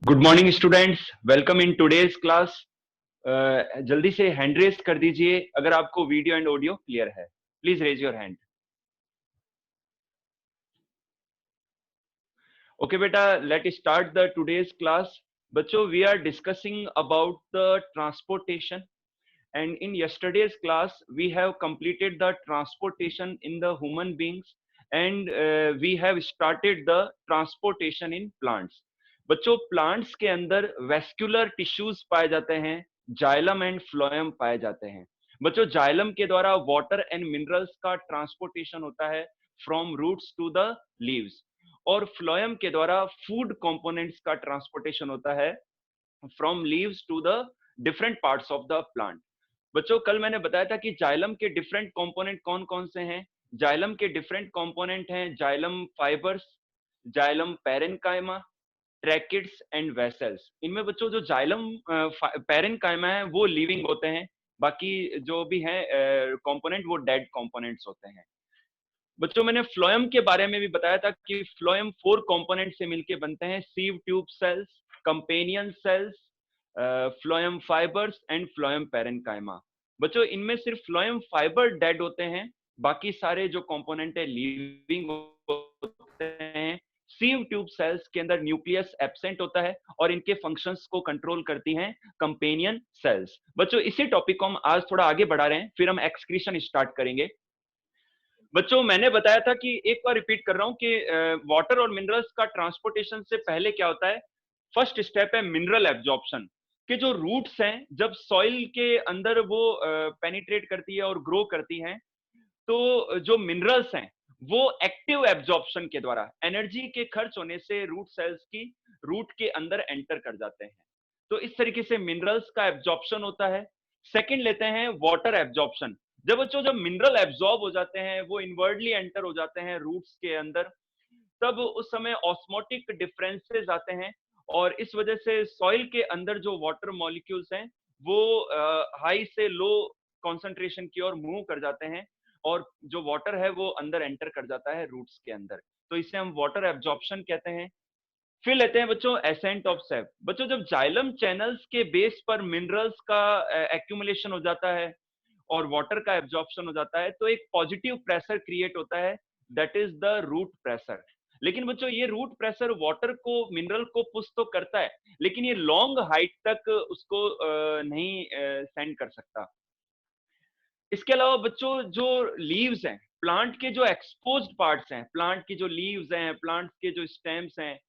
Good morning students, welcome in today's class. जल्दी से हैंड रेज कर दीजिए अगर आपको वीडियो एंड ऑडियो क्लियर है। Please raise your hand. Okay बेटा, let start the today's class. बच्चों, we are discussing about the transportation and in yesterday's class we have completed the transportation in the human beings and we have started the transportation in plants. बच्चों, plants के अंदर vascular tissues पाए जाते हैं, xylem and phloem पाए जाते हैं। बच्चों, जाइलम के द्वारा वाटर एंड मिनरल्स का ट्रांसपोर्टेशन होता है from roots to the leaves, और फ्लोएम के द्वारा फूड कंपोनेंट्स का ट्रांसपोर्टेशन होता है from leaves to the different parts of the plant. बच्चों, कल मैंने बताया था कि जाइलम के डिफरेंट कंपोनेंट कौन कौन से हैं। जाइलम के डिफरेंट कंपोनेंट हैं xylem fibres, xylem parenchyma, tracheids and vessels. इनमें बच्चों जो जाइलम पेरेन्काइमा है वो लिविंग होते हैं, बाकी जो भी है कंपोनेंट वो डेड कंपोनेंट्स होते हैं। बच्चों, मैंने फ्लोएम के बारे में भी बताया था कि फ्लोएम 4 कंपोनेंट से मिलके बनते हैं: sieve tube cells, companion cells, phloem fibres and phloem parenchyma. बच्चों, इनमें सिर्फ फ्लोएम फाइबर डेड होते हैं, बाकी सारे जो कंपोनेंट है लिविंग होते हैं। सीव ट्यूब सेल्स के अंदर न्यूक्लियस एब्सेंट होता है और इनके फंक्शंस को कंट्रोल करती हैं कंपेनियन सेल्स। बच्चों, इसी टॉपिक को हम आज थोड़ा आगे बढ़ा रहे हैं, फिर हम एक्सक्रीशन स्टार्ट करेंगे। बच्चों, मैंने बताया था कि एक बार रिपीट कर रहा हूं कि वाटर और मिनरल्स का ट्रांसपोर्टेशन से पहले क्या होता है। फर्स्ट स्टेप है मिनरल एब्जॉर्प्शन, के जो रूट्स हैं जब सॉइल के अंदर वो पेनिट्रेट करती है और ग्रो करती हैं, तो जो मिनरल्स हैं वो एक्टिव एब्जॉर्प्शन के द्वारा एनर्जी के खर्च होने से रूट सेल्स की रूट के अंदर एंटर कर जाते हैं। तो इस तरीके से मिनरल्स का एब्जॉर्प्शन होता है। सेकंड लेते हैं वाटर एब्जॉर्प्शन। जब बच्चों जब मिनरल एब्जॉर्ब हो जाते हैं, वो इनवर्डली एंटर हो जाते हैं रूट्स के अंदर, तब उस समय ऑस्मोटिक डिफरेंसेस आते हैं और इस वजह से सॉइल के अंदर जो वाटर मॉलिक्यूल्स हैं वो हाई से लो कॉन्सेंट्रेशन की ओर मूव कर जाते हैं और जो वाटर है वो अंदर एंटर कर जाता है रूट्स के अंदर। तो इसे हम वाटर एब्जॉर्प्शन कहते हैं। फिर लेते हैं बच्चों एसेंट ऑफ सेप। बच्चों, जब जाइलम चैनल्स के बेस पर मिनरल्स का एक्यूमुलेशन हो जाता है और वाटर का एब्जॉर्प्शन हो जाता है, तो एक पॉजिटिव प्रेशर क्रिएट होता है, that is the root pressure. लेकिन बच्चों, ये रूट प्रेशर वाटर को मिनरल को पुश तो करता है, लेकिन ये लॉन्ग हाइट तक उसको नहीं सेंड कर सकता। इसके अलावा बच्चों, जो लीव्स हैं, प्लांट के जो एक्सपोज्ड पार्ट्स हैं, प्लांट की जो लीव्स हैं, प्लांट के जो स्टेम्स हैं,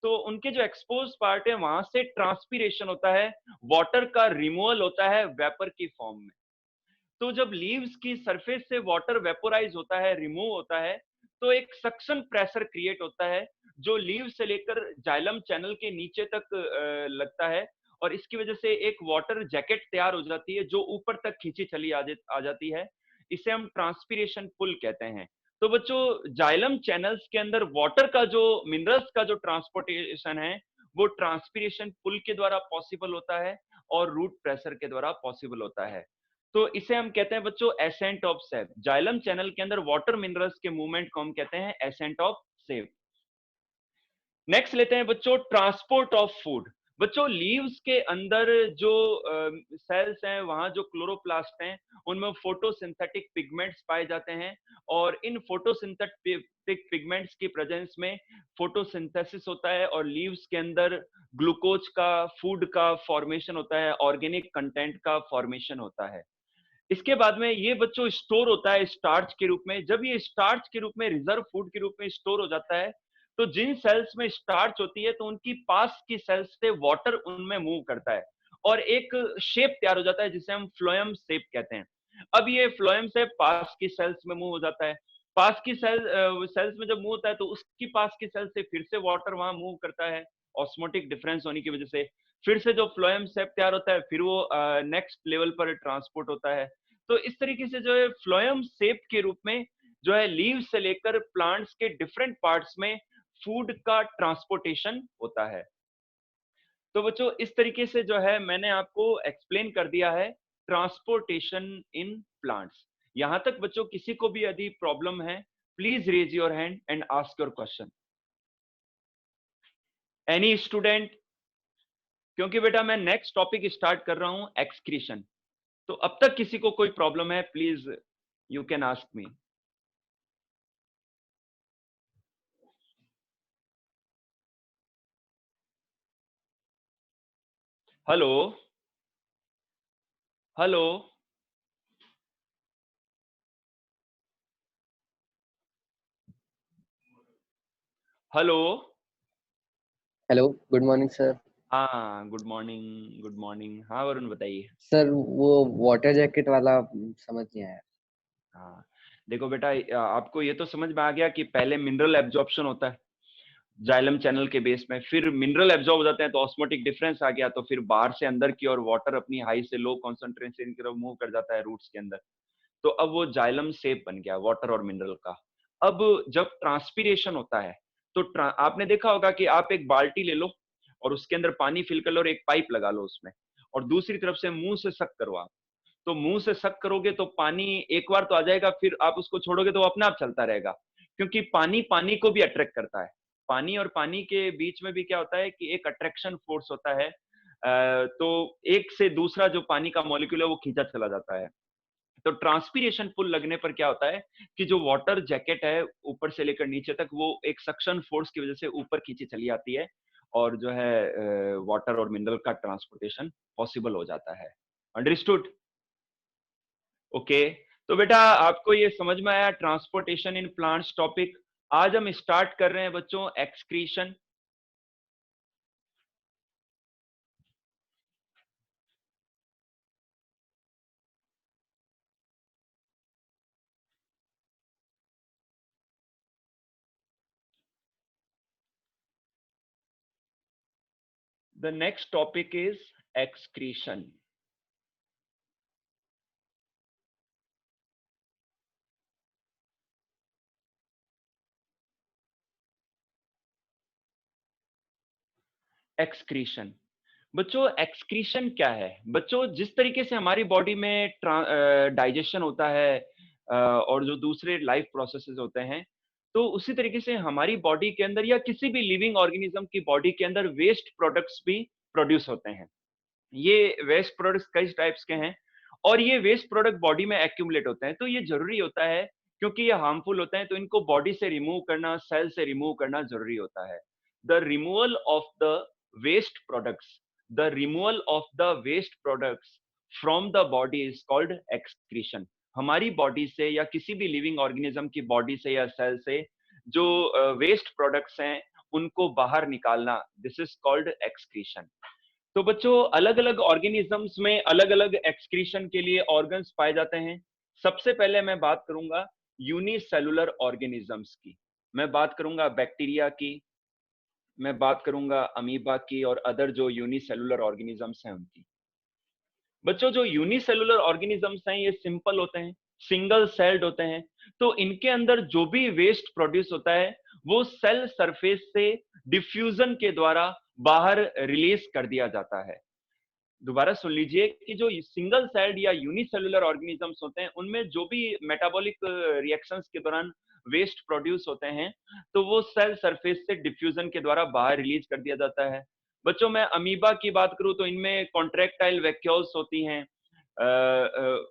तो उनके जो एक्सपोज्ड पार्ट है वहां से ट्रांसपीरेशन होता है, वाटर का रिमूवल होता है वेपर की फॉर्म में। तो जब लीव्स की सरफेस से वाटर वेपोराइज होता है, रिमूव होता है, तो एक सक्शन प्रेशर क्रिएट होता है जो लीव से लेकर जाइलम चैनल के नीचे तक लगता है, और इसकी वजह से एक वाटर जैकेट तैयार हो जाती है जो ऊपर तक खींची चली आ जाती है। इसे हम ट्रांसपीरेशन पुल कहते हैं। तो बच्चों, जाइलम चैनल्स के अंदर वाटर का जो मिनरल्स का जो ट्रांसपोर्टेशन है वो ट्रांसपीरेशन पुल के द्वारा पॉसिबल होता है और रूट प्रेशर के द्वारा पॉसिबल होता है। तो इसे हम कहते हैं बच्चों ascent of shape. Xylem channel के अंदर वाटर मिनरल्स के मूवमेंट को हम कहते हैं एसेंट ऑफ सेप। नेक्स्ट लेते हैं बच्चों ट्रांसपोर्ट ऑफ फूड। बच्चों, लीव्स के अंदर जो सेल्स हैं, वहां जो क्लोरोप्लास्ट हैं, उनमें फोटोसिंथेटिक पिगमेंट्स पाए जाते हैं, और इन फोटोसिंथेटिक पिगमेंट्स की प्रेजेंस में फोटोसिंथेसिस होता है और लीव्स के अंदर ग्लूकोज का, फूड का फॉर्मेशन होता है, ऑर्गेनिक कंटेंट का फॉर्मेशन होता है। इसके बाद में ये बच्चों स्टोर होता है स्टार्च के रूप में। जब ये स्टार्च के रूप में, रिजर्व फूड के रूप में स्टोर हो जाता है, तो जिन सेल्स में स्टार्च होती है तो उनकी पास की सेल्स से वाटर उनमें मूव करता है और एक शेप तैयार हो जाता है जिसे हम फ्लोएम शेप कहते हैं। अब ये फ्लोएम से पास की सेल्स में मूव हो जाता है। पास की सेल्स में जब मूव होता है तो उसकी पास की सेल्स से फिर से वाटर वहां मूव करता है, ऑस्मोटिक डिफरेंस होने की वजह से। फिर से जो फ्लोएम शेप तैयार होता है, फिर वो नेक्स्ट लेवल पर ट्रांसपोर्ट होता है। तो इस तरीके से जो है फ्लोएम शेप के रूप में जो है लीव से लेकर प्लांट्स के डिफरेंट पार्ट्स में फूड का ट्रांसपोर्टेशन होता है। तो बच्चों, इस तरीके से जो है मैंने आपको एक्सप्लेन कर दिया है ट्रांसपोर्टेशन इन प्लांट्स। यहां तक बच्चों किसी को भी यदि प्रॉब्लम है, please raise your hand and ask your question. Any student? क्योंकि बेटा मैं नेक्स्ट टॉपिक स्टार्ट कर रहा हूं एक्सक्रीशन। तो अब तक किसी को कोई प्रॉब्लम है, please you can ask me. Hello, hello, hello. Hello, good morning sir. हाँ, गुड मॉर्निंग, गुड मॉर्निंग। हाँ वरुण, बताइए। सर वो वाटर जैकेट वाला समझ नहीं आया। हाँ, देखो बेटा, आपको ये तो समझ में आ गया कि पहले मिनरल एब्जॉर्प्शन होता है जाइलम चैनल के बेस में, फिर मिनरल एब्जॉर्ब हो जाते हैं तो ऑस्मोटिक डिफरेंस आ गया, तो फिर बाहर से अंदर की और वाटर अपनी हाई से लो कॉन्सेंट्रेशन की तरफ मूव कर जाता है रूट्स के अंदर। तो अब वो जाइलम शेप बन गया वाटर और मिनरल का। अब जब ट्रांसपीरेशन होता है तो आपने देखा होगा कि आप एक बाल्टी ले लो और उसके अंदर पानी फिल कर लो और एक पाइप लगा लो उसमें, और दूसरी तरफ से मुंह से सक करो आप। तो मुंह से सक करोगे तो पानी एक बार तो आ जाएगा, फिर आप उसको छोड़ोगे तो वो अपने आप चलता रहेगा, क्योंकि पानी पानी को भी अट्रैक्ट करता है। पानी और पानी के बीच में भी क्या होता है कि एक अट्रैक्शन फोर्स होता है। तो एक से दूसरा जो पानी का मॉलिक्यूल है वो खींचा चला जाता है। तो ट्रांसपीरेशन पुल लगने पर क्या होता है कि जो वाटर जैकेट है ऊपर से लेकर नीचे तक, वो एक सक्शन फोर्स की वजह से ऊपर खींची चली आती है, और जो है वाटर और मिनरल का ट्रांसपोर्टेशन पॉसिबल हो जाता है। अंडरस्टूड? ओके। तो बेटा आपको ये समझ में आया ट्रांसपोर्टेशन इन प्लांट्स टॉपिक। आज हम स्टार्ट कर रहे हैं बच्चों excretion. The next topic is excretion. Excretion बच्चों, एक्सक्रीशन क्या है बच्चों? जिस तरीके से हमारी बॉडी में डाइजेशन होता है और जो दूसरे लाइफ प्रोसेसेस होते हैं, तो उसी तरीके से हमारी बॉडी के अंदर या किसी भी लिविंग ऑर्गेनिज्म की बॉडी के अंदर वेस्ट प्रोडक्ट्स भी प्रोड्यूस होते हैं। ये वेस्ट प्रोडक्ट्स कई टाइप्स के हैं, और ये वेस्ट प्रोडक्ट बॉडी में एक्यूमुलेट होते हैं, तो ये जरूरी होता है क्योंकि ये हार्मफुल होते हैं, तो इनको बॉडी से रिमूव करना, सेल से रिमूव करना जरूरी होता है। The removal of the waste products, the removal of the waste products from the body is called excretion. हमारी बॉडी से या किसी भी लिविंग ऑर्गेनिज्म की बॉडी से या सेल से जो वेस्ट प्रोडक्ट्स हैं उनको बाहर निकालना, दिस इज कॉल्ड एक्सक्रीशन। तो बच्चों अलग अलग ऑर्गेनिजम्स में अलग अलग एक्सक्रीशन के लिए ऑर्गन्स पाए जाते हैं। सबसे पहले मैं बात करूंगा यूनिसेलुलर ऑर्गेनिजम्स की। मैं बात करूंगा बैक्टीरिया की, मैं बात करूंगा अमीबा की, और अदर जो यूनिसेलुलर ऑर्गेनिजम्स हैं उनकी। बच्चों जो यूनिसेलुलर ऑर्गेनिजम्स हैं ये सिंपल होते हैं, सिंगल सेल्ड होते हैं। तो इनके अंदर जो भी वेस्ट प्रोड्यूस होता है वो सेल सरफेस से डिफ्यूजन के द्वारा बाहर रिलीज कर दिया जाता है। दोबारा सुन लीजिए कि जो सिंगल सेल्ड या यूनिसेलुलर ऑर्गेनिजम्स होते हैं उनमें जो भी मेटाबॉलिक रिएक्शंस के दौरान वेस्ट प्रोड्यूस होते हैं, तो वो सेल सरफेस से डिफ्यूजन के द्वारा बाहर रिलीज कर दिया जाता है। बच्चों मैं अमीबा की बात करूं तो इनमें कॉन्ट्रैक्टाइल वैक्यूल्स होती हैं,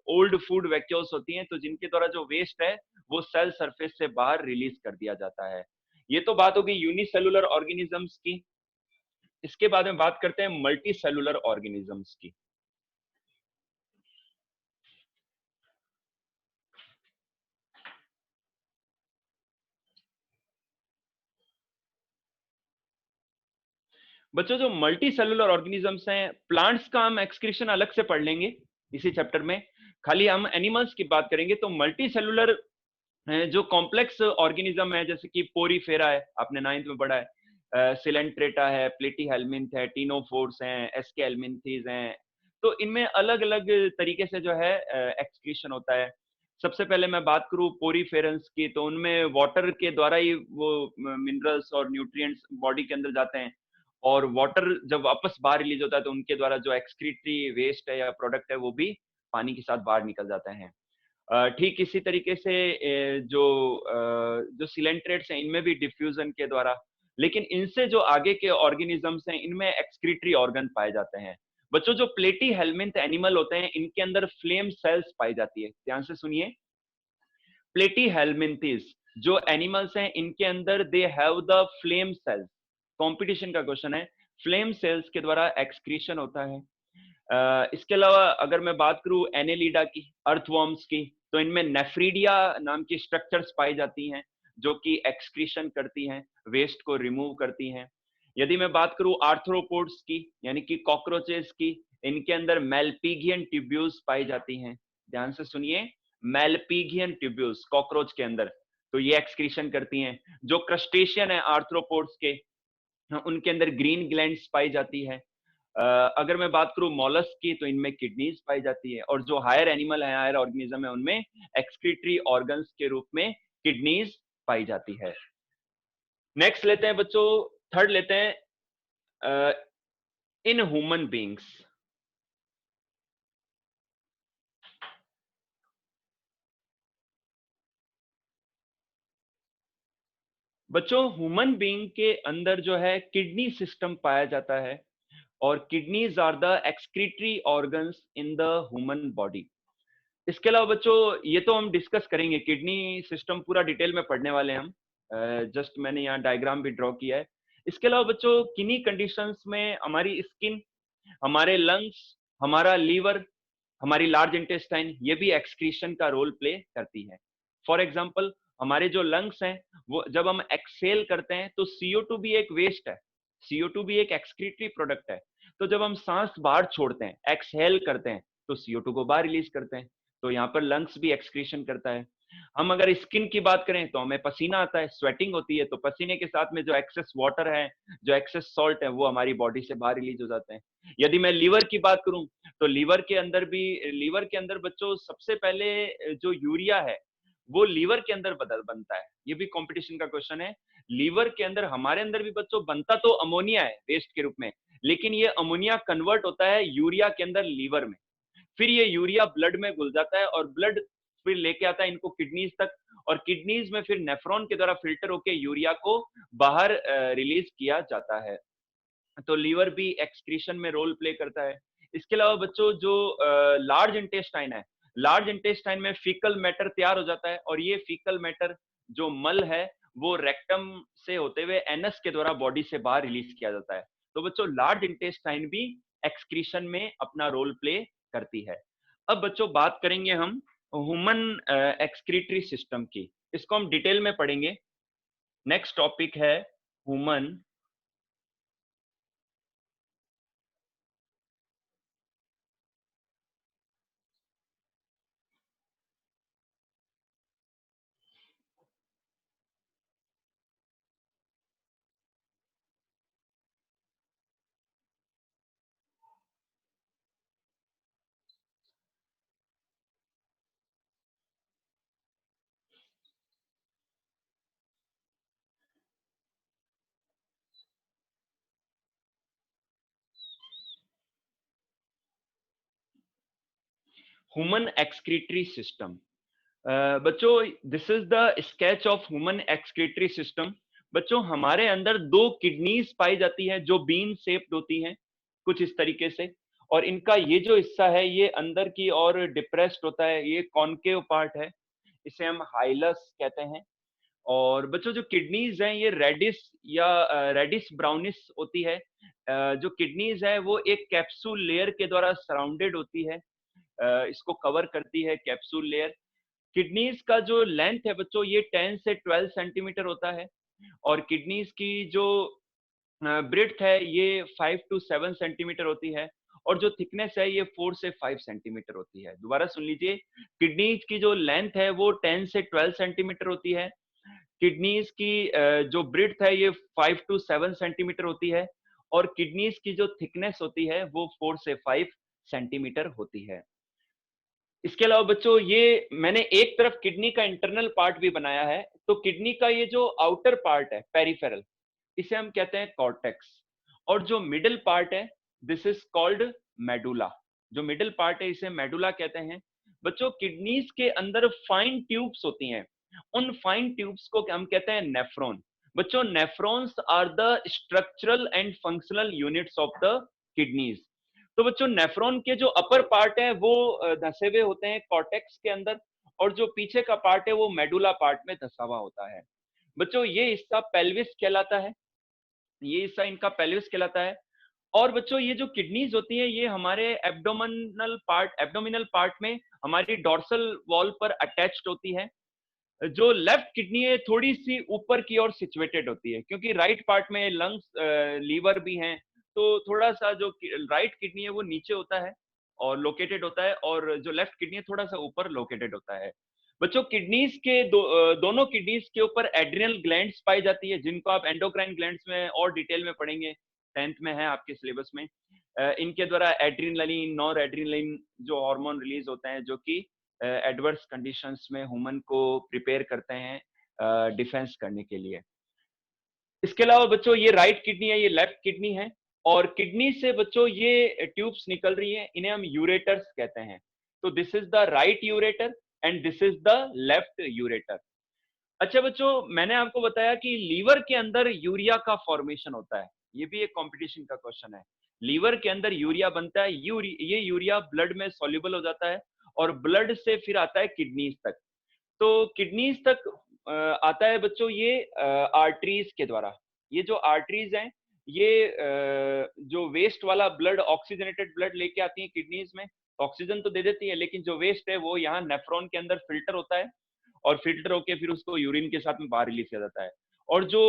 ओल्ड फूड वैक्यूल्स होती हैं, तो जिनके द्वारा जो वेस्ट है वो सेल सरफेस से बाहर रिलीज कर दिया जाता है। ये तो बात होगी यूनिसेलुलर ऑर्गेनिजम्स की। इसके बाद में बात करते हैं मल्टी सेलुलर ऑर्गेनिजम्स की। बच्चों जो मल्टी सेलुलर ऑर्गेनिजम्स हैं, प्लांट्स का हम एक्सक्रीशन अलग से पढ़ लेंगे इसी चैप्टर में, खाली हम एनिमल्स की बात करेंगे। तो मल्टी सेलुलर जो कॉम्प्लेक्स ऑर्गेनिज्म है, जैसे कि पोरीफेरा है, आपने नाइन्थ में पढ़ा है, सिलेंट्रेटा है, प्लेटीहेल्मिन्थ है, टीनोफोर्स हैं, एस्केल्मिन्थीज हैं। तो इनमें अलग अलग तरीके से जो है एक्सक्रीशन होता है। सबसे पहले मैं बात करूं पोरीफेरेंस की, तो उनमें वाटर के द्वारा ही वो मिनरल्स और न्यूट्रिएंट्स बॉडी के अंदर जाते हैं, और वाटर जब वापस बाहर रिलीज होता है तो उनके द्वारा जो एक्सक्रीटरी वेस्ट है या प्रोडक्ट है वो भी पानी के साथ बाहर निकल जाते हैं। ठीक इसी तरीके से जो जो सिलेंट्रेट्स हैं इनमें भी डिफ्यूजन के द्वारा लेकिन इनसे जो आगे के ऑर्गेनिजम्स हैं इनमें एक्सक्रीटरी ऑर्गन पाए जाते हैं। बच्चों जो प्लेटी हेलमिंथ एनिमल होते हैं इनके अंदर फ्लेम सेल्स पाई जाती है। ध्यान से सुनिए, प्लेटी हेलमिंथिस जो एनिमल्स हैं इनके अंदर they have the flame cells. Competition का क्वेश्चन है, फ्लेम सेल्स के द्वारा एक्सक्रीशन होता है। इसके अलावा अगर मैं बात करूं एनेलिडा की, अर्थवर्म्स की, तो इनमें नेफ्रीडिया नाम की स्ट्रक्चर्स पाई जाती हैं जो कि एक्सक्रीशन करती हैं, वेस्ट को रिमूव करती हैं। यदि मैं बात करूं आर्थ्रोपोड्स की यानी कि कॉकरोचेस की, इनके अंदर मेलपीगियन ट्यूब्यूल्स पाई जाती हैं। ध्यान से सुनिए, मेलपीगियन ट्यूब्यूल्स कॉकरोच के अंदर, तो ये एक्सक्रीशन करती हैं। जो क्रस्टेशियन है आर्थ्रोपोड्स के, उनके अंदर ग्रीन ग्लैंड्स पाई जाती है। अगर मैं बात करूं मॉलस्क की, तो इनमें किडनीज पाई जाती है। और जो हायर एनिमल है, हायर ऑर्गेनिज्म है, उनमें एक्सक्रीटरी ऑर्गन्स के रूप में किडनीज पाई जाती है। नेक्स्ट लेते हैं बच्चों, थर्ड लेते हैं, इन ह्यूमन बींग्स। बच्चों ह्यूमन बीइंग के अंदर जो है किडनी सिस्टम पाया जाता है, और kidneys are the excretory organs in the human body. इसके अलावा बच्चों ये तो हम डिस्कस करेंगे, किडनी सिस्टम पूरा डिटेल में पढ़ने वाले हैं हम। जस्ट मैंने यहाँ डायग्राम भी ड्रॉ किया है। इसके अलावा बच्चों किन्हीं कंडीशंस में हमारी स्किन, हमारे लंग्स, हमारा लीवर, हमारी लार्ज इंटेस्टाइन, ये भी एक्सक्रीशन का रोल प्ले करती है। फॉर एग्जाम्पल हमारे जो लंग्स हैं, वो जब हम एक्सहेल करते हैं तो CO2 भी एक वेस्ट है, CO2 भी एक एक्सक्रीटरी प्रोडक्ट है। तो जब हम सांस बाहर छोड़ते हैं, एक्सहेल करते हैं, तो CO2 को बाहर रिलीज करते हैं। तो यहाँ पर लंग्स भी एक्सक्रीशन करता है। हम अगर स्किन की बात करें तो हमें पसीना आता है, स्वेटिंग होती है, तो पसीने के साथ में जो एक्सेस वाटर है, जो एक्सेस सॉल्ट है, वो हमारी बॉडी से बाहर रिलीज हो जाते हैं। यदि मैं लीवर की बात करूं, तो लीवर के अंदर बच्चों सबसे पहले जो यूरिया है वो लीवर के अंदर बदल बनता है। ये भी कंपटीशन का क्वेश्चन है। लीवर के अंदर, हमारे अंदर भी बच्चों बनता तो अमोनिया है वेस्ट के रूप में, लेकिन ये अमोनिया कन्वर्ट होता है यूरिया के अंदर लीवर में। फिर ये यूरिया ब्लड में घुल जाता है और ब्लड फिर लेके आता है इनको किडनीज तक, और किडनीज में फिर नेफ्रॉन के द्वारा फिल्टर होकर यूरिया को बाहर रिलीज किया जाता है। तो लीवर भी एक्सक्रीशन में रोल प्ले करता है। इसके अलावा बच्चों जो लार्ज इंटेस्टाइन है, लार्ज इंटेस्टाइन में फीकल मैटर तैयार हो जाता है, और ये फीकल मैटर जो मल है वो रेक्टम से होते हुए एनस के द्वारा बॉडी से बाहर रिलीज किया जाता है। तो बच्चों लार्ज इंटेस्टाइन भी एक्सक्रीशन में अपना रोल प्ले करती है। अब बच्चों बात करेंगे हम ह्यूमन एक्सक्रीटरी सिस्टम की, इसको हम डिटेल में पढ़ेंगे। नेक्स्ट टॉपिक है ह्यूमन ह्यूमन एक्सक्रीटरी सिस्टम। बच्चों this is the sketch of human excretory system. बच्चों हमारे अंदर दो किडनीज पाई जाती हैं जो बीन शेप्ड होती हैं कुछ इस तरीके से, और इनका ये जो हिस्सा है ये अंदर की ओर डिप्रेस्ड होता है, ये कॉनकेव पार्ट है, इसे हम हाइलस कहते हैं। और बच्चों जो किडनीज हैं ये रेडिश या रेडिश ब्राउनिश होती है। जो किडनीज है वो एक कैप्सूल लेयर के द्वारा सराउंडेड होती है, इसको कवर करती है कैप्सूल लेयर। किडनीज का जो लेंथ है बच्चों ये 10 से 12 सेंटीमीटर होता है, और किडनीज की जो ब्रेड्थ है ये 5 टू 7 सेंटीमीटर होती है, और जो थिकनेस है ये 4 से 5 सेंटीमीटर होती है। दोबारा सुन लीजिए, किडनीज की जो लेंथ है वो 10 से 12 सेंटीमीटर होती है, किडनीज की जो ब्रेड्थ है ये 5 टू 7 सेंटीमीटर होती है, और किडनीज की जो थिकनेस होती है वो 4 से 5 सेंटीमीटर होती है। इसके अलावा बच्चों ये मैंने एक तरफ किडनी का इंटरनल पार्ट भी बनाया है, तो किडनी का ये जो आउटर पार्ट है पेरिफेरल, इसे हम कहते हैं कॉर्टेक्स, और जो मिडिल पार्ट है दिस इज कॉल्ड मेडुला। जो मिडिल पार्ट है इसे मेडुला कहते हैं। बच्चों किडनीज के अंदर फाइन ट्यूब्स होती हैं, उन फाइन ट्यूब्स को हम कहते हैं नेफ्रॉन। बच्चों nephrons are the structural and functional units of the kidneys. तो बच्चों नेफ्रॉन के जो अपर पार्ट है वो धसे हुए होते हैं कॉर्टेक्स के अंदर, और जो पीछे का पार्ट है वो मेडुला पार्ट में धसा हुआ होता है। बच्चों ये हिस्सा पेल्विस कहलाता है, ये हिस्सा इनका पेल्विस कहलाता है। और बच्चों ये जो किडनीज होती है ये हमारे एब्डोमिनल पार्ट में हमारी डॉर्सल वॉल पर अटैच्ड होती है। जो लेफ्ट किडनी है थोड़ी सी ऊपर की ओर सिचुएटेड होती है, क्योंकि राइट पार्ट में लंग्स लीवर भी हैं, तो थोड़ा सा जो राइट किडनी है वो नीचे होता है और लोकेटेड होता है, और जो लेफ्ट किडनी है थोड़ा सा ऊपर लोकेटेड होता है। बच्चों किडनीज के दोनों किडनीज के ऊपर एड्रिनल ग्लैंड्स पाई जाती है, जिनको आप एंडोक्राइन ग्लैंड्स में और डिटेल में पढ़ेंगे, 10th में है आपके सिलेबस में। इनके द्वारा एड्रिनलिन, नॉर एड्रिनलिन जो हार्मोन रिलीज होते हैं, जो कि एडवर्स कंडीशंस में ह्यूमन को प्रिपेयर करते हैं डिफेंस करने के लिए। इसके अलावा बच्चों ये राइट किडनी है, ये लेफ्ट किडनी है, और किडनी से बच्चों ये ट्यूब्स निकल रही हैं, इन्हें हम यूरेटर्स कहते हैं। तो this is the right ureter and this is the left ureter. अच्छा बच्चों, मैंने आपको बताया कि लीवर के अंदर यूरिया का फॉर्मेशन होता है, ये भी एक कंपटीशन का क्वेश्चन है। लीवर के अंदर यूरिया बनता है, ये यूरिया ब्लड में सॉल्युबल हो जाता है, और ब्लड से फिर आता है किडनीज तक। तो किडनीज तक आता है बच्चों ये आर्टरीज के द्वारा। ये जो आर्टरीज हैं ये जो वेस्ट वाला ब्लड, ऑक्सीजनेटेड ब्लड लेके आती है किडनीज में, ऑक्सीजन तो दे देती है, लेकिन जो वेस्ट है वो यहाँ नेफ्रॉन के अंदर फिल्टर होता है, और फिल्टर होके फिर उसको यूरिन के साथ में बाहर रिलीज किया जाता है। और जो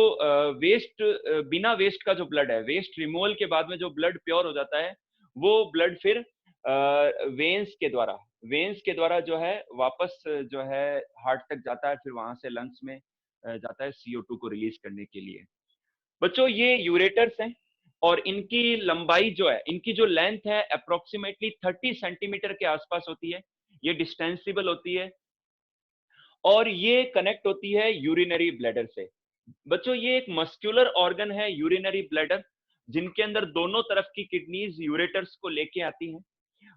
वेस्ट, बिना वेस्ट का जो ब्लड है, वेस्ट रिमूवल के बाद में जो ब्लड प्योर हो जाता है, वो ब्लड फिर वेन्स के द्वारा जो है वापस जो है हार्ट तक जाता है, फिर वहां से लंग्स में जाता है CO2 को रिलीज करने के लिए। बच्चों ये यूरेटर्स हैं, और इनकी लंबाई जो है, इनकी जो लेंथ है अप्रोक्सीमेटली 30 सेंटीमीटर के आसपास होती है। ये डिस्टेंसिबल होती है, और ये कनेक्ट होती है यूरिनरी ब्लैडर से। बच्चों ये एक मस्कुलर ऑर्गन है यूरिनरी ब्लैडर, जिनके अंदर दोनों तरफ की किडनीज यूरेटर्स को लेके आती हैं,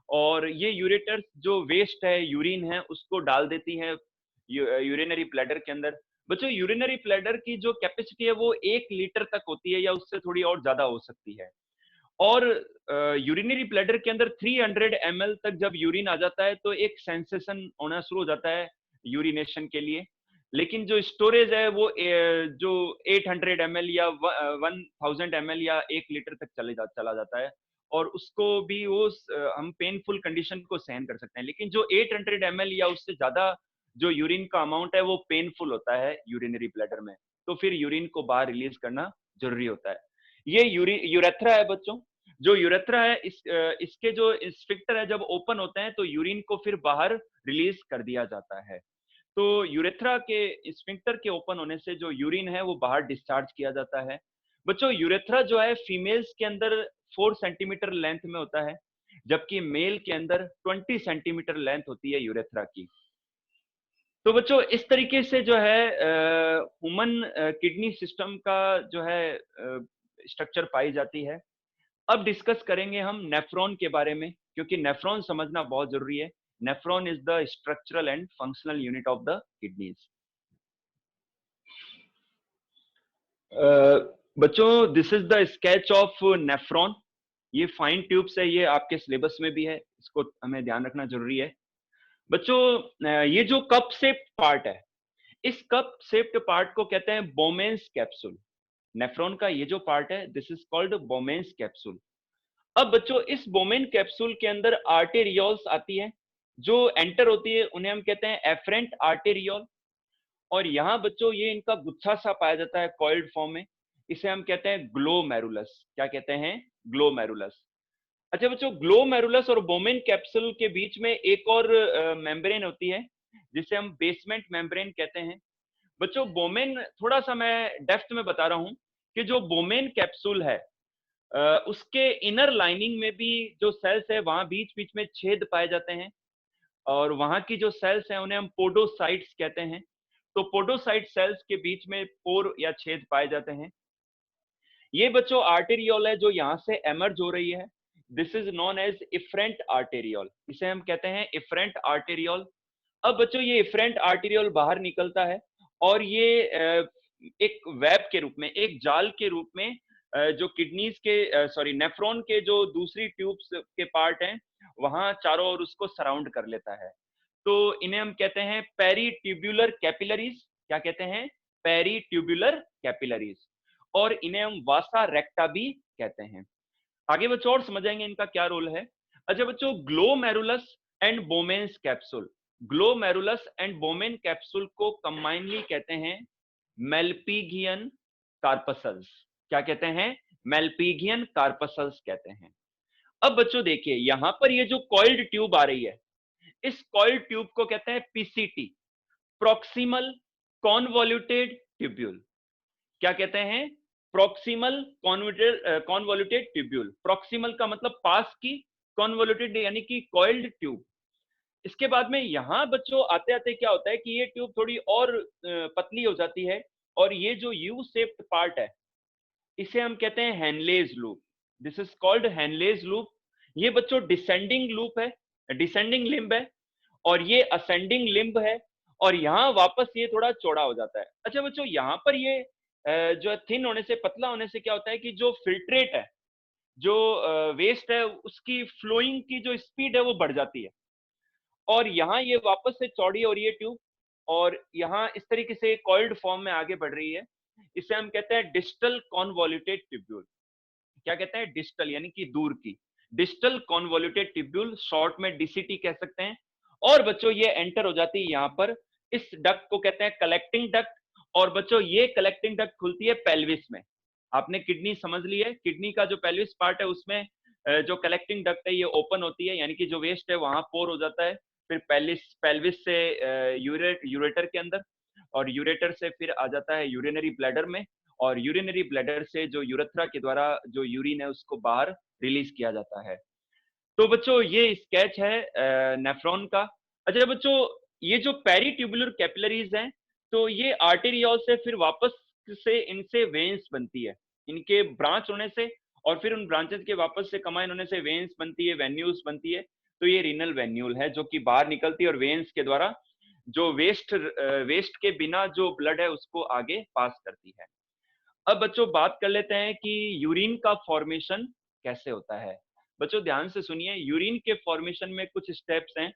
और ये यूरेटर्स जो वेस्ट है, यूरिन है, उसको डाल देती हैं यूरिनरी ब्लैडर के अंदर। बच्चों यूरिनरी ब्लैडर की जो कैपेसिटी है वो 1 लीटर तक होती है, या उससे थोड़ी और ज्यादा हो सकती है। और यूरिनरी ब्लैडर के अंदर 300 ml तक जब यूरिन आ जाता है तो एक सेंसेशन होना शुरू हो जाता है यूरिनेशन के लिए। लेकिन जो स्टोरेज है वो जो 800 ml या 1000 ml या 1 लीटर तक चला जाता है, और उसको भी वो हम पेनफुल कंडीशन को सहन कर सकते हैं। लेकिन जो 800 ml या उससे ज्यादा जो यूरिन का अमाउंट है वो पेनफुल होता है यूरिनरी ब्लैडर में, तो फिर यूरिन को बाहर रिलीज करना जरूरी होता है। ये यूरेथ्रा है बच्चों। जो यूरेथ्रा है इसके जो स्फिंक्टर है जब ओपन होते हैं तो यूरिन को फिर बाहर रिलीज कर दिया जाता है। तो यूरेथ्रा के स्फिंक्टर के ओपन होने से जो यूरिन है वो बाहर डिस्चार्ज किया जाता है। बच्चों यूरेथ्रा जो है फीमेल्स के अंदर 4 सेंटीमीटर लेंथ में होता है, जबकि मेल के अंदर 20 सेंटीमीटर लेंथ होती है यूरेथ्रा की। तो बच्चों इस तरीके से जो है ह्यूमन किडनी सिस्टम का जो है स्ट्रक्चर पाई जाती है। अब डिस्कस करेंगे हम नेफ्रॉन के बारे में, क्योंकि नेफ्रॉन समझना बहुत जरूरी है। Nephron is the structural and functional unit of the kidneys. बच्चों this is the sketch of nephron. ये फाइन ट्यूब्स है, ये आपके सिलेबस में भी है, इसको हमें ध्यान रखना जरूरी है। बच्चों ये जो कप शेप्ड पार्ट है, इस कप शेप्ड पार्ट को कहते हैं बोमेन्स कैप्सूल। नेफ्रॉन का ये जो पार्ट है this is called Bowman's capsule. अब बच्चों इस बोमेन कैप्सूल के अंदर आर्टेरियोल्स आती है, जो एंटर होती है उन्हें हम कहते हैं एफरेंट आर्टेरियोल। और यहाँ बच्चों ये इनका गुच्छा सा पाया जाता है कॉइल्ड फॉर्म में, इसे हम कहते हैं ग्लोमेरुलस। क्या कहते हैं? ग्लोमेरुलस। अच्छा बच्चों, ग्लोमेरुलस और बोमेन कैप्सूल के बीच में एक और मेम्ब्रेन होती है, जिसे हम बेसमेंट मेम्ब्रेन कहते हैं। बच्चों बोमेन, थोड़ा सा मैं डेप्थ में बता रहा हूं कि जो बोमेन कैप्सूल है उसके इनर लाइनिंग में भी जो सेल्स है वहां बीच बीच में छेद पाए जाते हैं, और वहां की जो सेल्स हैं उन्हें हम पोडोसाइट्स कहते हैं। तो पोडोसाइट सेल्स के बीच में पोर या छेद पाए जाते हैं। ये बच्चों आर्टेरियोल है जो यहाँ से एमर्ज हो रही है, this is known as efferent arteriole, इसे हम कहते हैं इफरेंट आर्टेरियोल। अब बच्चों ये इफरेंट आर्टेरियोल बाहर निकलता है, और ये एक वेब के रूप में, एक जाल के रूप में जो किडनीज के नेफ्रॉन के जो दूसरी ट्यूब्स के पार्ट हैं वहां चारों ओर उसको सराउंड कर लेता है। तो इन्हें हम कहते हैं पेरीट्यूब्युलर कैपिलरीज। क्या कहते हैं? पेरीट्यूब्युलर कैपिलरीज। और इन्हें हम वासा रेक्टा भी कहते हैं। आगे बच्चों और समझेंगे इनका क्या रोल है। अच्छा बच्चों, glomerulus and Bowman's capsule, glomerulus and Bowman capsule को कंबाइनली कहते हैं मेल्पिगियन कार्पसल्स। क्या कहते हैं? मेल्पिगियन कार्पसल्स कहते हैं। अब बच्चों देखिए, यहां पर ये जो कॉइल्ड ट्यूब आ रही है, इस कॉइल्ड ट्यूब को कहते हैं पीसीटी, प्रॉक्सिमल कॉन्वोल्यूटेड ट्यूब्यूल। क्या कहते हैं? Proximal convoluted tubule. प्रॉक्सिमल का मतलब पास की, कॉन्वोल्यूटेड यानी कि कॉइल्ड ट्यूब। इसके बाद में यहां बच्चों आते आते क्या होता है कि ये ट्यूब थोड़ी और पतली हो जाती है, और ये जो यू शेप्ड पार्ट है इसे हम कहते हैं Henle's loop. This is called Henle's loop. ये बच्चों डिसेंडिंग लूप है, डिसेंडिंग लिम्ब है, और ये असेंडिंग लिम्ब है, और यहाँ वापस ये थोड़ा चौड़ा हो जाता है। अच्छा बच्चों, यहाँ पर ये जो थिन होने से, पतला होने से क्या होता है कि जो फिल्ट्रेट है, जो वेस्ट है, उसकी फ्लोइंग की जो स्पीड है वो बढ़ जाती है, और यहाँ ये वापस से चौड़ी हो रही है ट्यूब, और यहाँ इस तरीके से कॉइल्ड फॉर्म में आगे बढ़ रही है। इसे हम कहते हैं डिस्टल कॉन्वोल्यूटेड ट्यूब्यूल। क्या कहते हैं? डिस्टल यानी कि दूर की, डिस्टल कॉन्वोल्यूटेड ट्यूब्यूल, शॉर्ट में डीसीटी कह सकते हैं। और बच्चों ये एंटर हो जाती है यहाँ पर, इस डक्ट को कहते हैं कलेक्टिंग डक्ट। और बच्चों ये कलेक्टिंग डक्ट खुलती है पेल्विस में। आपने किडनी समझ ली है, किडनी का जो पेल्विस पार्ट है उसमें जो कलेक्टिंग डक्ट है ये ओपन होती है, यानी कि जो वेस्ट है वहां पोर हो जाता है, फिर पेल्विस से यूरेटर के अंदर, और यूरेटर से फिर आ जाता है यूरिनरी ब्लैडर में, और यूरिनरी ब्लैडर से जो यूरेथ्रा के द्वारा जो यूरिन है उसको बाहर रिलीज किया जाता है। तो बच्चों ये स्केच है नेफ्रॉन का। अच्छा बच्चों, ये जो पेरीट्यूबुलर कैपिलरीज हैं, तो ये आर्टेरियोल से फिर वापस से इनसे वेन्स बनती है, इनके ब्रांच होने से, और फिर उन ब्रांचेस के वापस से कमाइन होने से वेन्स बनती है, वेन्यूल्स बनती है। तो ये रीनल वेन्यूल है जो कि बाहर निकलती है, और वेन्स के द्वारा जो वेस्ट के बिना जो ब्लड है उसको आगे पास करती है। अब बच्चों बात कर लेते हैं कि यूरिन का फॉर्मेशन कैसे होता है। बच्चों ध्यान से सुनिए, यूरिन के फॉर्मेशन में कुछ स्टेप्स हैं।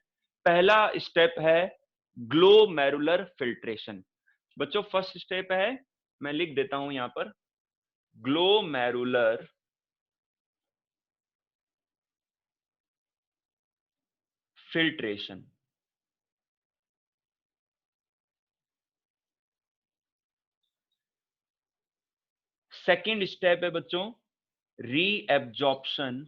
पहला स्टेप है ग्लोमेरुलर फिल्ट्रेशन। बच्चों फर्स्ट स्टेप है, मैं लिख देता हूं यहां पर, ग्लोमेरुलर फिल्ट्रेशन। सेकंड स्टेप है बच्चों रीएब्जॉर्प्शन।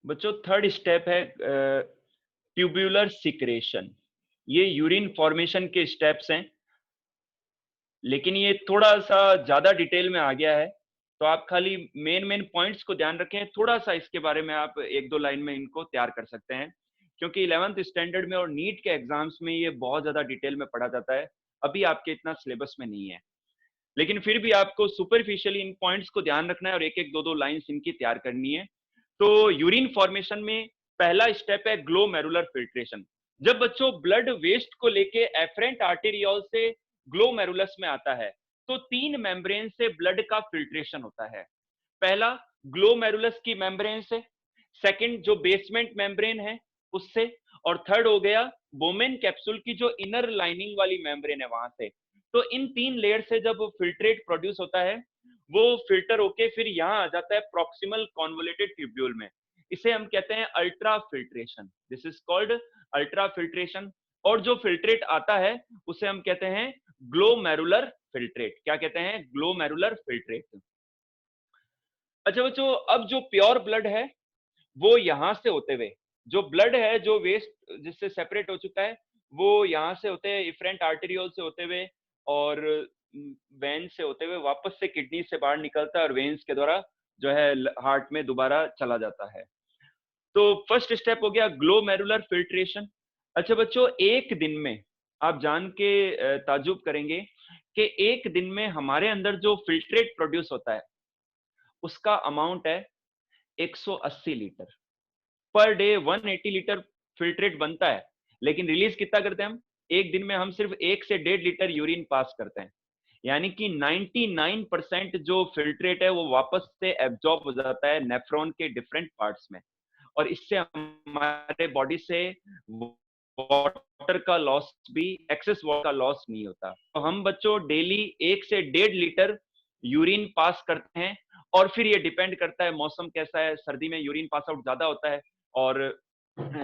बच्चों थर्ड स्टेप है ट्यूब्यूलर सिक्रेशन। ये यूरिन फॉर्मेशन के स्टेप्स हैं, लेकिन ये थोड़ा सा ज्यादा डिटेल में आ गया है, तो आप खाली मेन मेन पॉइंट्स को ध्यान रखें। थोड़ा सा इसके बारे में आप एक दो लाइन में इनको तैयार कर सकते हैं, क्योंकि 11th स्टैंडर्ड में और नीट के एग्जाम्स में ये बहुत ज्यादा डिटेल में पढ़ा जाता है, अभी आपके इतना सिलेबस में नहीं है। लेकिन फिर भी आपको सुपरफिशियली इन पॉइंट्स को ध्यान रखना है, और एक एक दो दो लाइन्स इनकी तैयार करनी है। तो यूरिन फॉर्मेशन में पहला स्टेप है ग्लोमेरुलर फिल्ट्रेशन। जब बच्चों ब्लड वेस्ट को लेके एफरेंट आर्टेरियोल से ग्लोमेरुलस में आता है, तो तीन मेम्ब्रेन से ब्लड का फिल्ट्रेशन होता है। पहला ग्लोमेरुलस की मेम्ब्रेन से, सेकंड जो बेसमेंट मेम्ब्रेन है उससे, और थर्ड हो गया बोमेन कैप्सूल की जो इनर लाइनिंग वाली मेम्ब्रेन है वहां से। तो इन तीन लेयर से जब फिल्ट्रेट प्रोड्यूस होता है, वो फिल्टर होके फिर यहाँ आ जाता है प्रॉक्सिमल कॉन्वोल्यूटेड ट्यूब्यूल में। इसे हम कहते हैं ultra filtration. This is called ultra filtration. और जो फिल्ट्रेट आता है उसे हम कहते हैं ग्लोमेरुलर फिल्ट्रेट। क्या कहते हैं? Glomerular filtrate. अच्छा बच्चों, अब जो प्योर ब्लड है वो यहां से होते हुए, जो ब्लड है जो वेस्ट जिससे सेपरेट हो चुका है, वो यहां से होते हुए इफरेंट आर्टेरियोल से होते हुए और वेन से होते हुए वापस से किडनी से बाहर निकलता है, और वेन्स के द्वारा जो है हार्ट में दोबारा चला जाता है। तो फर्स्ट स्टेप हो गया ग्लोमेरुलर फिल्ट्रेशन। अच्छा बच्चों, एक दिन में आप जान के ताजुब करेंगे कि एक दिन में हमारे अंदर जो फिल्ट्रेट प्रोड्यूस होता है उसका अमाउंट है 180 litre per day. 180 litre filtrate बनता है, लेकिन रिलीज कितना करते हैं हम? एक दिन में हम सिर्फ 1 से 1.5 लीटर यूरिन पास करते हैं, यानी कि 99% जो फिल्ट्रेट है वो वापस से एब्जॉर्ब हो जाता है नेफ्रॉन के डिफरेंट पार्ट्स में, और इससे हमारे बॉडी से वाटर का लॉस भी, एक्सेस वाटर का लॉस नहीं होता। तो हम बच्चों डेली 1 से 1.5 लीटर यूरिन पास करते हैं, और फिर ये डिपेंड करता है मौसम कैसा है। सर्दी में यूरिन पास आउट ज्यादा होता है, और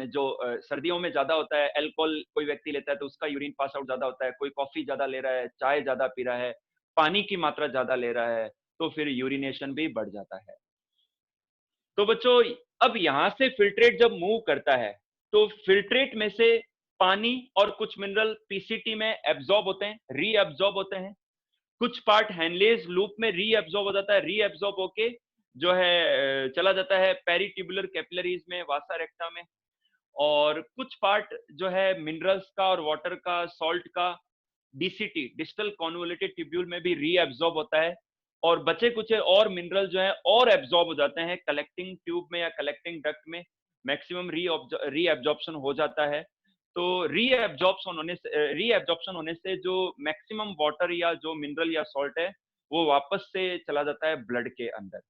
जो सर्दियों में ज्यादा होता है, अल्कोहल कोई व्यक्ति लेता है तो उसका यूरिन पास आउट ज्यादा होता है, कोई कॉफी ज्यादा ले रहा है, चाय ज्यादा पी रहा है, पानी की मात्रा ज्यादा ले रहा है, तो फिर यूरिनेशन भी बढ़ जाता है। तो बच्चों अब यहां से फिल्ट्रेट जब मूव करता है तो फिल्ट्रेट में से पानी और कुछ मिनरल पीसीटी में एब्जॉर्ब होते हैं, रीएब्जॉर्ब होते हैं। कुछ पार्ट हेनलेज लूप में रीएब्जॉर्ब हो जाता है, रीएब्जॉर्ब होके जो है चला जाता है पेरिट्यूबुलर कैपिलरीज में, वासा रेक्टा में। और कुछ पार्ट जो है मिनरल्स का और वाटर का, सॉल्ट का, डीसीटी डिस्टल कॉन्वोल्यूटेड ट्यूब्यूल में भी रीएब्जॉर्ब होता है। और बचे कुछ और मिनरल जो है और एब्जॉर्ब हो जाते हैं कलेक्टिंग ट्यूब में या कलेक्टिंग डक्ट में, मैक्सिमम रीएब्जॉर्प्शन हो जाता है। तो रीएब्जॉर्प्शन होने से जो मैक्सिमम वाटर या जो मिनरल या सॉल्ट है वो वापस से चला जाता है ब्लड के अंदर।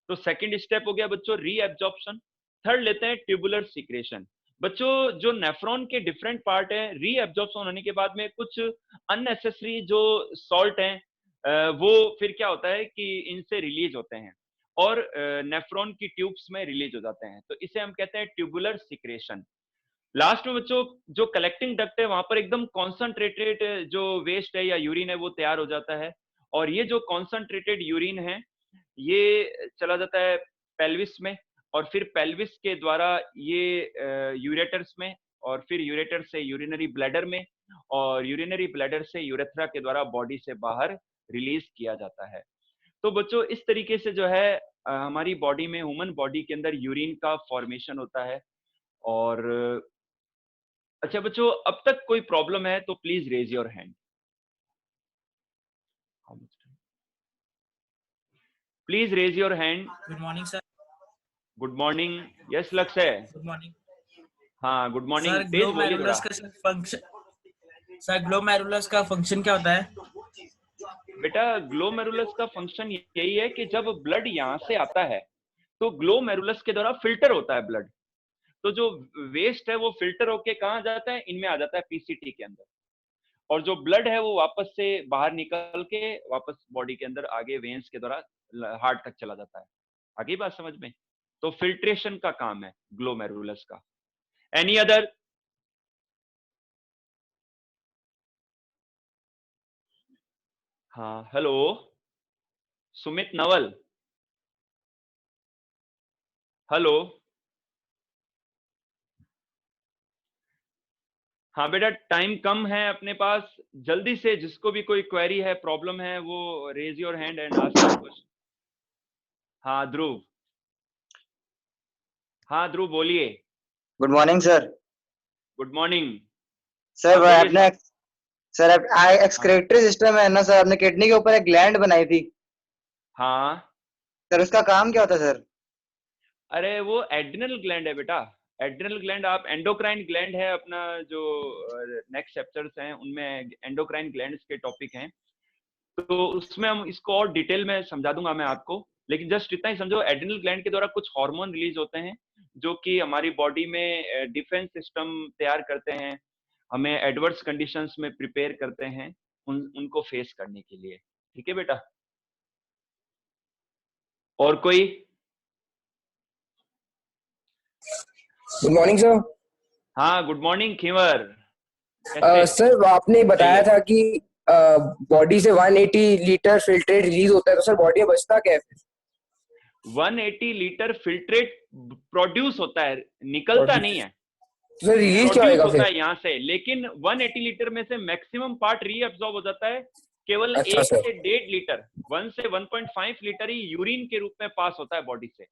तो सेकंड स्टेप हो गया बच्चों रीएब्जॉर्प्शन। थर्ड लेते हैं ट्यूबुलर सीक्रेशन। बच्चों जो नेफ्रॉन के डिफरेंट पार्ट है, रीएब्जॉर्प्शन होने के बाद में कुछ अननेसेसरी जो सॉल्ट हैं वो फिर क्या होता है कि इनसे रिलीज होते हैं और नेफ्रॉन की ट्यूब्स में रिलीज हो जाते हैं, तो इसे हम कहते हैं ट्यूबुलर सीक्रेशन। लास्ट में बच्चों जो कलेक्टिंग डक्ट है वहां पर एकदम कॉन्सनट्रेटेड जो वेस्ट है या यूरिन है वो तैयार हो जाता है, और ये जो कॉन्सनट्रेटेड यूरिन है ये चला जाता है पेल्विस में, और फिर पेल्विस के द्वारा ये यूरेटर्स में, और फिर यूरेटर से यूरिनरी ब्लैडर में, और यूरिनरी ब्लैडर से यूरेथ्रा के द्वारा बॉडी से बाहर रिलीज किया जाता है। तो बच्चों इस तरीके से जो है हमारी बॉडी में, ह्यूमन बॉडी के अंदर यूरिन का फॉर्मेशन होता है। और अच्छा बच्चों, अब तक कोई प्रॉब्लम है तो please raise your hand. Please raise your hand. Good morning sir. Good morning. Yes Lakshya. Good morning हाँ गुड मॉर्निंग, सर। तेज बोलिए थोड़ा। ग्लोमेरुलस का फंक्शन सर, ग्लोमेरुलस का फंक्शन क्या होता है? बेटा ग्लोमेरुलस का फंक्शन यही है कि जब ब्लड यहाँ से आता है तो ग्लोमेरुलस के द्वारा फिल्टर होता है ब्लड, तो जो वेस्ट है वो फिल्टर होके कहाँ जाता है, इनमें आ जाता है पीसीटी के अंदर, और जो ब्लड है वो वापस से बाहर निकल के वापस बॉडी के अंदर आगे वेन्स के द्वारा हार्ट तक चला जाता है। आगे बात समझ में? तो फिल्ट्रेशन का काम है ग्लोमेरुलस का। Any other? हाँ हेलो, सुमित नवल, हेलो। हाँ बेटा टाइम कम है अपने पास, जल्दी से जिसको भी कोई क्वेरी है, प्रॉब्लम है, वो raise your hand and ask question. हाँ ध्रुव, हाँ ध्रुव बोलिए। Good morning sir. Good morning sir बोलिए आपने सर एक्सक्रीटरी सिस्टम है ना सर, आपने किडनी के ऊपर एक ग्लैंड बनाई थी हाँ। सर, उसका काम क्या होता है सर? अरे वो एड्रिनल ग्लैंड है बेटा, एड्रिनल ग्लैंड। आप एंडोक्राइन ग्लैंड है अपना, जो नेक्स्ट चैप्टर्स हैं उनमें एंडोक्राइन ग्लैंड्स के टॉपिक हैं, तो उसमें हम इसको और डिटेल में समझा दूंगा मैं आपको। लेकिन जस्ट इतना ही समझो, एड्रिनल ग्लैंड के द्वारा कुछ हार्मोन रिलीज होते हैं जो कि हमारी बॉडी में डिफेंस सिस्टम तैयार करते हैं, हमें एडवर्स कंडीशंस में प्रिपेयर करते हैं उनको फेस करने के लिए। ठीक है बेटा? और कोई? Good morning sir. हाँ गुड मॉर्निंग खींवर। सर आपने बताया था कि बॉडी से 180 लीटर फिल्ट्रेट रिलीज होता है, तो सर बॉडी में बचता क्या है फिर? 180 लीटर फिल्ट्रेट प्रोड्यूस होता है, निकलता नहीं है। तो सर रिलीज क्या प्रोड्यूस होगा होता फिर? है यहाँ से, लेकिन 180 लीटर में से मैक्सिमम पार्ट रीअब्सॉर्ब हो जाता है। केवल अच्छा 1 सर। से 1.5 लीटर, 1 से 1.5 लीटर ही यूरिन के रूप में पास होता है बॉडी से।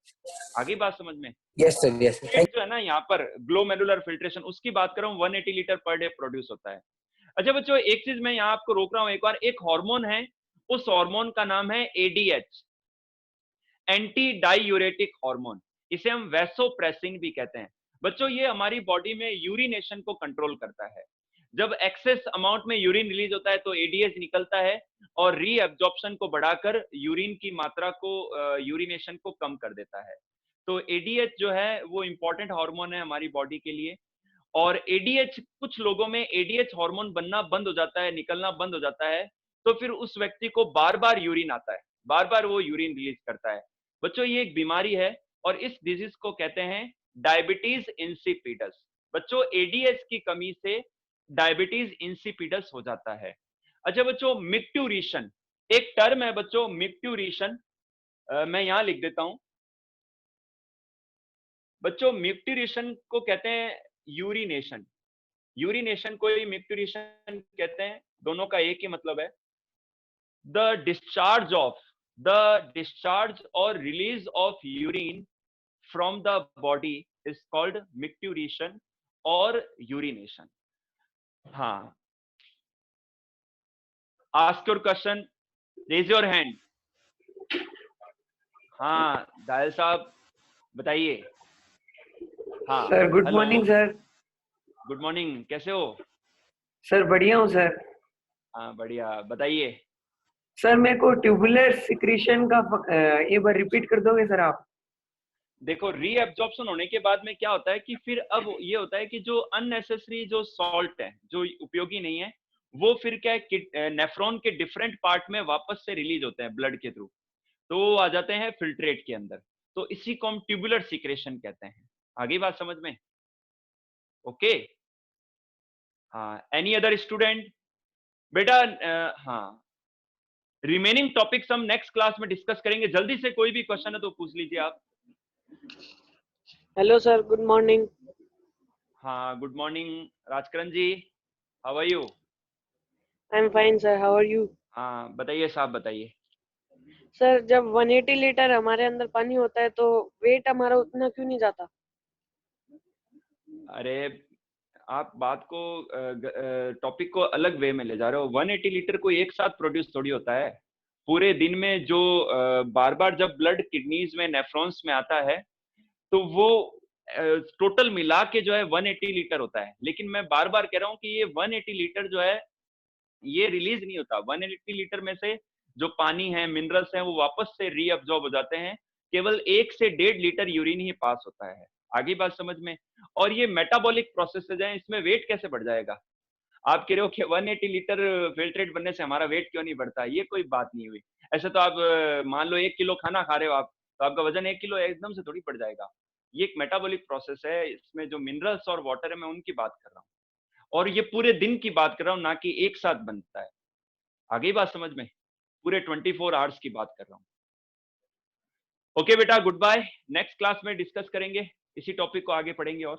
आगे बात समझ में? Yes sir, yes sir. जो है ना यहाँ पर ग्लोमेरुलर फिल्ट्रेशन, उसकी बात कर रहा हूँ, 180 लीटर पर डे प्रोड्यूस होता है। अच्छा बच्चों एक चीज मैं यहाँ आपको रोक रहा हूँ एक बार, एक हार्मोन है, उस हार्मोन का नाम है एडीएच, एंटी डाईयूरेटिक हार्मोन। इसे हम वैसोप्रेसिन भी कहते हैं। बच्चों ये हमारी बॉडी में यूरिनेशन को कंट्रोल करता है। जब एक्सेस अमाउंट में यूरिन रिलीज होता है तो एडीएच निकलता है और रीअब्जॉर्प्शन को बढ़ाकर यूरिन की मात्रा को, यूरिनेशन को कम कर देता है। तो एडीएच जो है वो इंपॉर्टेंट हार्मोन है हमारी बॉडी के लिए। और एडीएच, कुछ लोगों में एडीएच हार्मोन बनना बंद हो जाता है, निकलना बंद हो जाता है, तो फिर उस व्यक्ति को बार बार यूरिन आता है, बार बार वो यूरिन रिलीज करता है। बच्चों ये एक बीमारी है और इस डिजीज को कहते हैं डायबिटीज इंसिपिडस। बच्चों एडीएच की कमी से डायबिटीज इंसिपिडस हो जाता है। अच्छा बच्चों, मिक्ट्यूरेशन एक टर्म है बच्चों, मिक्ट्यूरेशन मैं यहां लिख देता हूं। बच्चों मिक्ट्यूरेशन को कहते हैं यूरिनेशन, यूरिनेशन को ही मिक्ट्यूरेशन कहते हैं, दोनों का एक ही मतलब है। द डिस्चार्ज और release of urine from the body is called micturition और यूरिनेशन। हाँ, ask your question, raise your hand. हाँ दायल साहब बताइए। हाँ sir good hello, morning sir. Good morning, कैसे हो? सर बढ़िया हूँ सर। हाँ बढ़िया, बताइए। सर मेरे को ट्यूबुलर सिक्रीशन का एक बार रिपीट कर दोगे सर आप? देखो रीअब्जॉर्प्शन होने के बाद में क्या होता है कि फिर अब ये होता है कि जो अननेसेसरी जो सॉल्ट है, जो उपयोगी नहीं है, वो फिर क्या है नेफ्रॉन के डिफरेंट पार्ट में वापस से रिलीज होते हैं ब्लड के थ्रू, तो वो आ जाते हैं फिल्ट्रेट के अंदर। तो इसी को हम ट्यूबुलर सिक्रेशन कहते हैं। आगे बात समझ में? ओके। हाँ, एनी अदर स्टूडेंट? बेटा हाँ, रिमेनिंग टॉपिक्स हम नेक्स्ट क्लास में डिस्कस करेंगे। जल्दी से कोई भी क्वेश्चन है तो पूछ लीजिए आप। Hello sir, good morning. हाँ good morning Rajkaran ji, how are you? I am fine sir, how are you? हाँ बताइए साहब, बताइए। सर जब 180 लीटर हमारे अंदर पानी होता है तो वेट हमारा उतना क्यों नहीं जाता? अरे आप बात को, टॉपिक को अलग वे में ले जा रहे हो। 180 लीटर को एक साथ प्रोड्यूस थोड़ी होता है। पूरे दिन में जो बार बार जब ब्लड किडनीज में, नेफ्रॉन्स में आता है, तो वो टोटल मिला के जो है 180 लीटर होता है। लेकिन मैं बार बार कह रहा हूँ कि ये 180 लीटर जो है ये रिलीज नहीं होता। 180 लीटर में से जो पानी है, मिनरल्स हैं, वो वापस से रीअब्जॉर्ब हो जाते हैं। केवल 1 से 1.5 लीटर यूरिन ही पास होता है। आगे बात समझ में? और ये मेटाबॉलिक प्रोसेसेज हैं, इसमें वेट कैसे बढ़ जाएगा? आप कह रहे हो कि 180 लीटर फिल्ट्रेट बनने से हमारा वेट क्यों नहीं बढ़ता? ये कोई बात नहीं हुई। ऐसे तो आप मान लो 1 किलो खाना खा रहे हो आप, तो आपका वजन 1 किलो एकदम से थोड़ी बढ़ जाएगा। ये एक मेटाबॉलिक प्रोसेस है, इसमें जो मिनरल्स और वाटर है मैं उनकी बात कर रहा हूँ, और ये पूरे दिन की बात कर रहा हूँ, ना कि एक साथ बनता है। आगे बात समझ में? पूरे 24 आवर्स की बात कर रहा हूँ। ओके बेटा, गुड बाय। नेक्स्ट क्लास में डिस्कस करेंगे, इसी टॉपिक को आगे पढ़ेंगे और